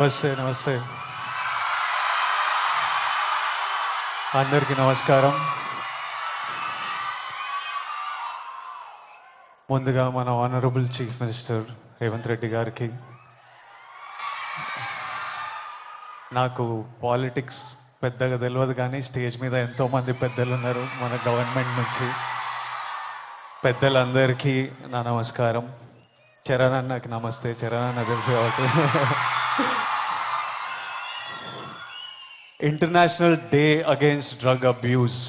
నమస్తే నమస్తే అందరికీ నమస్కారం. ముందుగా మన honourable chief minister Revanth Reddy గారికి, నాకు పాలిటిక్స్ పెద్దగా తెలియదు కానీ స్టేజ్ మీద ఎంతోమంది పెద్దలు ఉన్నారు మన గవర్నమెంట్ నుంచి. పెద్దలందరికీ నా నమస్కారం. చరణ్ అన్నకి నమస్తే. చరణ్ అన్న తెలుసు కాబట్టి. International day against drug abuse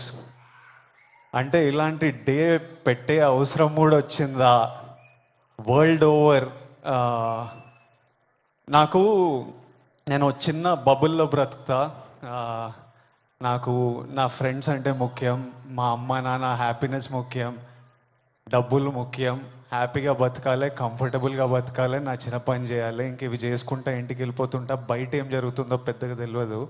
అంటే ఇలాంటి డే పెట్టే అవసరం కూడా వచ్చిందా వరల్డ్ ఓవర్? నేను చిన్న బబుల్లో బ్రతుకుతా. నాకు నా ఫ్రెండ్స్ అంటే ముఖ్యం, మా అమ్మ నాన్న హ్యాపీనెస్ ముఖ్యం, డబ్బులు ముఖ్యం, హ్యాపీగా బతకాలి, కంఫర్టబుల్గా బతకాలి, నా చిన్న పని చేయాలి, ఇంక ఇవి చేసుకుంటా ఇంటికి వెళ్ళిపోతుంటా. బయట ఏం జరుగుతుందో పెద్దగా తెలియదు.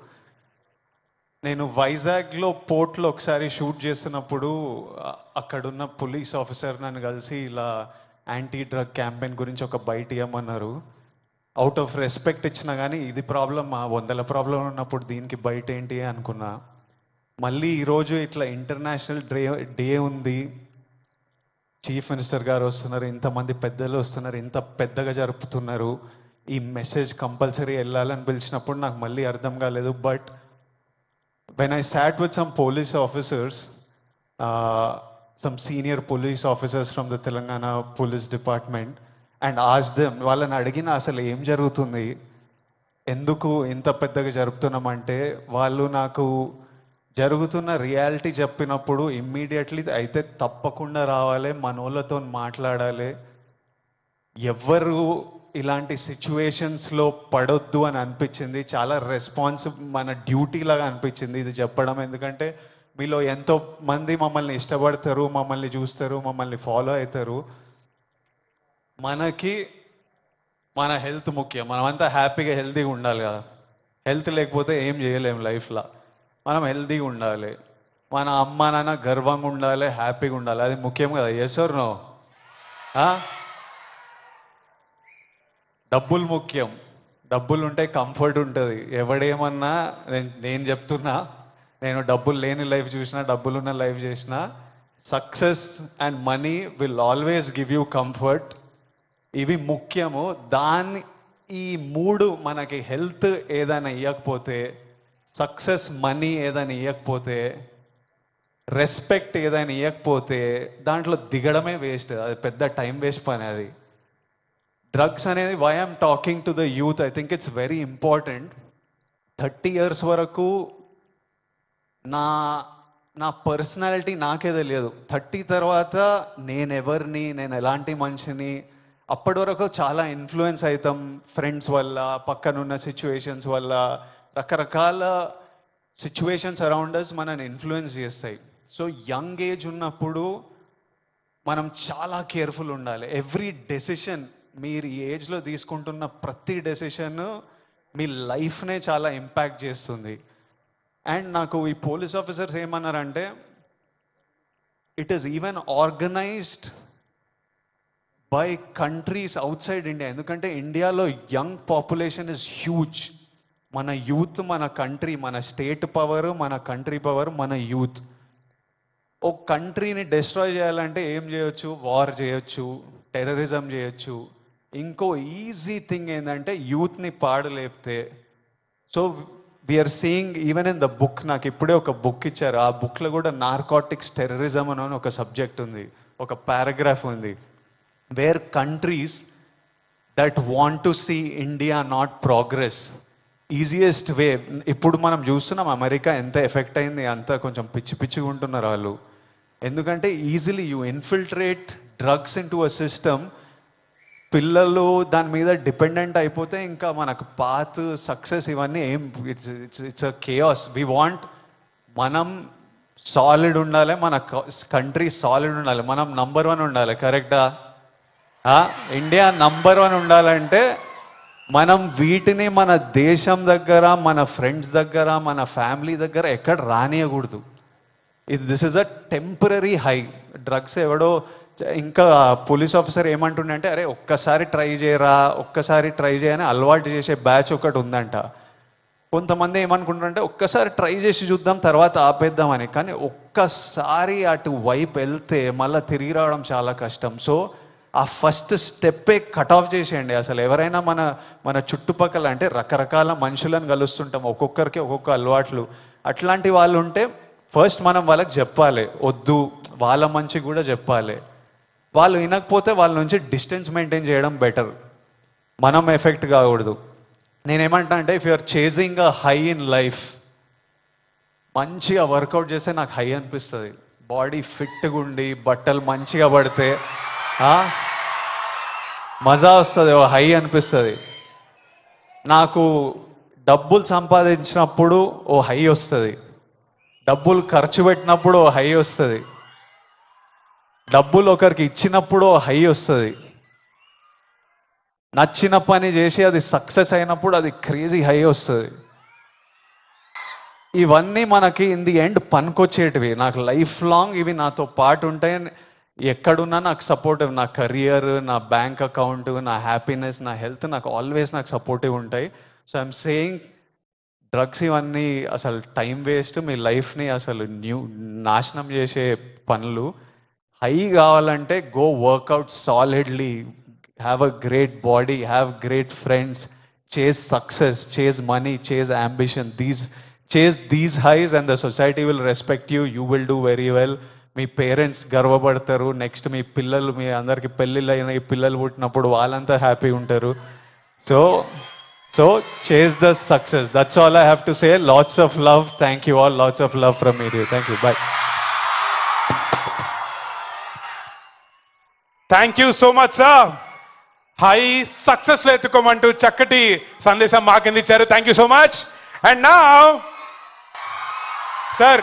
నేను వైజాగ్లో పోర్ట్లో ఒకసారి షూట్ చేస్తున్నప్పుడు అక్కడున్న పోలీస్ ఆఫీసర్ నన్ను కలిసి ఇలా యాంటీ డ్రగ్ క్యాంపెయిన్ గురించి ఒక బయట ఇవ్వమన్నారు. అవుట్ ఆఫ్ రెస్పెక్ట్ ఇచ్చినా కానీ ఇది ప్రాబ్లం, మా 100 ప్రాబ్లం ఉన్నప్పుడు దీనికి బయట ఏంటి అనుకున్నా. మళ్ళీ ఈరోజు ఇట్లా ఇంటర్నేషనల్ డే ఉంది, చీఫ్ మినిస్టర్ గారు వస్తున్నారు, ఇంతమంది పెద్దలు వస్తున్నారు, ఇంత పెద్దగా జరుపుతున్నారు, ఈ మెసేజ్ కంపల్సరీ వెళ్ళాలని పిలిచినప్పుడు నాకు మళ్ళీ అర్థం కాలేదు. But when I sat with some police officers, some senior police officers from the Telangana Police Department, and asked them, వాళ్ళని అడిగిన అసలు ఏం జరుగుతుంది, ఎందుకు ఇంత పెద్దగా జరుపుతున్నామంటే, వాళ్ళు నాకు జరుగుతున్న రియాలిటీ చెప్పినప్పుడు ఇమ్మీడియట్లీ అయితే తప్పకుండా రావాలి, మనోళ్ళతో మాట్లాడాలి, ఎవరు ఇలాంటి సిచ్యువేషన్స్లో పడొద్దు అని అనిపించింది. చాలా మన డ్యూటీ లాగా అనిపించింది ఇది చెప్పడం. ఎందుకంటే మీలో ఎంతో మంది మమ్మల్ని ఇష్టపడతారు, మమ్మల్ని చూస్తారు, మమ్మల్ని ఫాలో అవుతారు. మనకి మన హెల్త్ ముఖ్యం, మనమంతా హ్యాపీగా హెల్తీగా ఉండాలి కదా. హెల్త్ లేకపోతే ఏం చేయలేము లైఫ్లో. మనం హెల్తీగా ఉండాలి, మన అమ్మ నాన్న గర్వంగా ఉండాలి, హ్యాపీగా ఉండాలి, అది ముఖ్యం కదా. Yes or no? డబ్బులు ముఖ్యం, డబ్బులు ఉంటే కంఫర్ట్ ఉంటుంది. ఎవడేమన్నా నేను చెప్తున్నా, నేను డబ్బులు లేని లైఫ్ చూసినా, డబ్బులున్న లైఫ్ చేసిన, success and money will always give you comfort. ఇవి ముఖ్యము. ఈ మూడు మనకి హెల్త్ ఏదైనా ఇవ్వకపోతే, సక్సెస్ మనీ ఏదైనా ఇవ్వకపోతే, రెస్పెక్ట్ ఏదైనా ఇవ్వకపోతే దాంట్లో దిగడమే వేస్ట్. అది పెద్ద టైం వేస్ట్ పని. అది డ్రగ్స్ అనేది, why I'm talking to the youth, I think it's very important. 30 years వరకు నా పర్సనాలిటీ నాకే తెలియదు. 30 తర్వాత నేనెవరిని, నేను ఎలాంటి మనిషిని, అప్పటి వరకు చాలా ఇన్ఫ్లుయెన్స్ అవుతాం ఫ్రెండ్స్ వల్ల, పక్కనున్న సిచ్యువేషన్స్ వల్ల, రకరకాల సిచ్యువేషన్స్ అరౌండ్ అస్ మనని ఇన్ఫ్లుయెన్స్ చేస్తాయి. సో యంగ్ ఏజ్ ఉన్నప్పుడు మనం చాలా కేర్ఫుల్ ఉండాలి. ఎవ్రీ డెసిషన్, మీరు ఈ ఏజ్లో తీసుకుంటున్న ప్రతి డెసిషన్ మీ లైఫ్నే చాలా ఇంపాక్ట్ చేస్తుంది. అండ్ నాకు ఈ పోలీస్ ఆఫీసర్స్ ఏమన్నారంటే, it is even organised by countries out side India. ఎందుకంటే ఇండియాలో యంగ్ పాపులేషన్ ఇస్ హ్యూజ్. మన యూత్, మన కంట్రీ, మన స్టేట్ పవర్, మన కంట్రీ పవర్, మన యూత్. ఒక కంట్రీని డిస్ట్రాయ్ చేయాలంటే ఏం చేయొచ్చు? వార్ చేయొచ్చు, టెర్రరిజం చేయొచ్చు. ఇంకో ఈజీ థింగ్ ఏంటంటే యూత్ని పాడలేపితే. So we're seeing even in the book, నాకు ఇప్పుడే ఒక బుక్ ఇచ్చారు, ఆ బుక్లో కూడా నార్కోటిక్స్ టెర్రరిజం అని ఒక సబ్జెక్ట్ ఉంది, ఒక పారాగ్రాఫ్ ఉంది. Where countries that want to see India not progress, easiest way. ఇప్పుడు మనం చూస్తున్నాం అమెరికా ఎంత ఎఫెక్ట్ అయింది, అంతా కొంచెం పిచ్చిగా ఉంటున్నారు వాళ్ళు. ఎందుకంటే easily you infiltrate drugs in to a system. పిల్లలు దాని మీద డిపెండెంట్ అయిపోతే ఇంకా మనకు పాత్, సక్సెస్ ఇవన్నీ ఏం, it's a chaos. We want, మనం సాలిడ్ ఉండాలి, మన కంట్రీ సాలిడ్ ఉండాలి, మనం నంబర్ 1 ఉండాలి. కరెక్టా? ఇండియా నంబర్ 1 ఉండాలంటే మనం వీటిని మన దేశం దగ్గర, మన ఫ్రెండ్స్ దగ్గర, మన ఫ్యామిలీ దగ్గర ఎక్కడ రానియకూడదు. This is a temporary high. Drugs ఎవడో ఇంకా పోలీస్ ఆఫీసర్ ఏమంటుండే అంటే, అరే ఒక్కసారి ట్రై చేయరా, ఒక్కసారి ట్రై చేయని అలవాటు చేసే బ్యాచ్ ఒకటి ఉందంట. కొంతమంది ఏమనుకుంటారంటే ఒక్కసారి ట్రై చేసి చూద్దాం తర్వాత ఆపేద్దామని. కానీ ఒక్కసారి అటు వైపు వెళ్తే మళ్ళీ తిరిగి రావడం చాలా కష్టం. సో ఆ ఫస్ట్ స్టెప్పే కట్ ఆఫ్ చేసేయండి. అసలు ఎవరైనా మన చుట్టుపక్కల అంటే రకరకాల మనుషులను కలుస్తుంటాం, ఒక్కొక్కరికి ఒక్కొక్క అలవాట్లు. అట్లాంటి వాళ్ళు ఉంటే ఫస్ట్ మనం వాళ్ళకి చెప్పాలి, వద్దు, వాళ్ళ మంచి కూడా చెప్పాలి. వాళ్ళు వినకపోతే వాళ్ళ నుంచి డిస్టెన్స్ మెయింటైన్ చేయడం బెటర్, మనం ఎఫెక్ట్ కాకూడదు. నేనేమంటా అంటే, if you're chasing a high in life, మంచిగా వర్కౌట్ చేస్తే నాకు హై అనిపిస్తుంది. బాడీ ఫిట్గా ఉండి బట్టలు మంచిగా పడితే మజా వస్తుంది, ఓ హై అనిపిస్తుంది. నాకు డబ్బులు సంపాదించినప్పుడు ఓ హై వస్తుంది, డబ్బులు ఖర్చు పెట్టినప్పుడు ఓ హై వస్తుంది, డబ్బులు ఒకరికి ఇచ్చినప్పుడు ఓ హై వస్తుంది, నచ్చిన పని చేసి అది సక్సెస్ అయినప్పుడు అది క్రేజీ హై వస్తుంది. ఇవన్నీ మనకి ఇన్ ది ఎండ్ పనికొచ్చేటివి. నాకు లైఫ్ లాంగ్ ఇవి నాతో పాటు ఉంటాయి. ఎక్కడున్నా నాకు సపోర్టివ్, నా కెరియర్, నా బ్యాంక్ అకౌంట్, నా హ్యాపీనెస్, నా హెల్త్ నాకు ఆల్వేస్ నాకు సపోర్టివ్ ఉంటాయి. సో ఐఎమ్ సేయింగ్, డ్రగ్స్ ఇవన్నీ అసలు టైం వేస్ట్, మీ లైఫ్ని అసలు నాశనం చేసే పనులు. హై కావాలంటే go work out solidly, have a great body, have great friends, chase success, chase money, chase ambition. Chase these highs and the society will respect you. You will do very well. మీ parents గర్వపడతారు. Next మీ పిల్లలు, మీ అందరికి పెళ్ళిళ్ళు అయిన ఈ పిల్లలు పుట్టినప్పుడు వాళ్ళంతా హ్యాపీ ఉంటారు. So chase the success. That's all I have to say. Lots of love. Thank you all. Lots of love from me. Thank you. Bye. Thank you so much, sir. High success లో ఎత్తుకోమంటూ చక్కటి సందేశం మాకిందిచ్చారు. Thank you so much. And now sir